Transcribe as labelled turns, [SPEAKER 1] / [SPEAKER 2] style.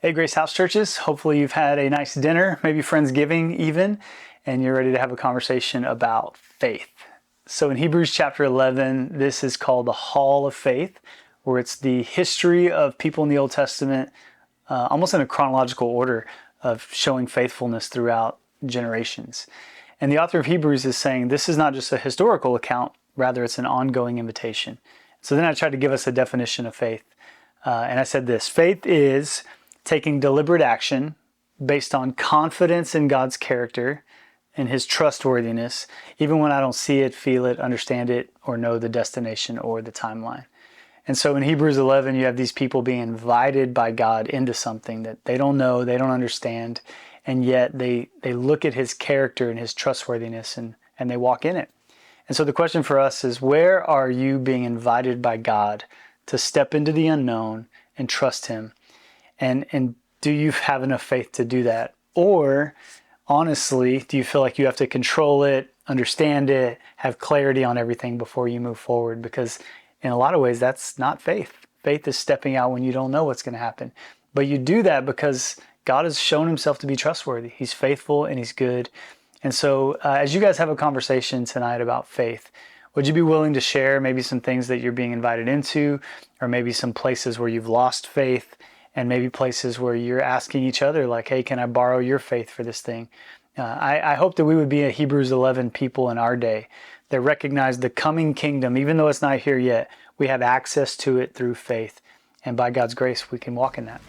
[SPEAKER 1] Hey, Grace House Churches. Hopefully you've had a nice dinner, maybe Friendsgiving even, and you're ready to have a conversation about faith. So in Hebrews chapter 11, this is called the Hall of Faith, where it's the history of people in the Old Testament, almost in a chronological order of showing faithfulness throughout generations. And the author of Hebrews is saying this is not just a historical account, rather it's an ongoing invitation. So then I tried to give us a definition of faith. And I said this: faith is taking deliberate action based on confidence in God's character and His trustworthiness, even when I don't see it, feel it, understand it, or know the destination or the timeline. And so in Hebrews 11, you have these people being invited by God into something that they don't know, they don't understand, and yet they look at His character and His trustworthiness and they walk in it. And so the question for us is, where are you being invited by God to step into the unknown and trust Him? And do you have enough faith to do that? Or honestly, do you feel like you have to control it, understand it, have clarity on everything before you move forward? Because in a lot of ways, that's not faith. Faith is stepping out when you don't know what's going to happen. But you do that because God has shown Himself to be trustworthy. He's faithful and He's good. And so as you guys have a conversation tonight about faith, would you be willing to share maybe some things that you're being invited into, or maybe some places where you've lost faith, and maybe places where you're asking each other, like, hey, can I borrow your faith for this thing? I hope that we would be a Hebrews 11 people in our day that recognize the coming kingdom. Even though it's not here yet, we have access to it through faith. And by God's grace, we can walk in that.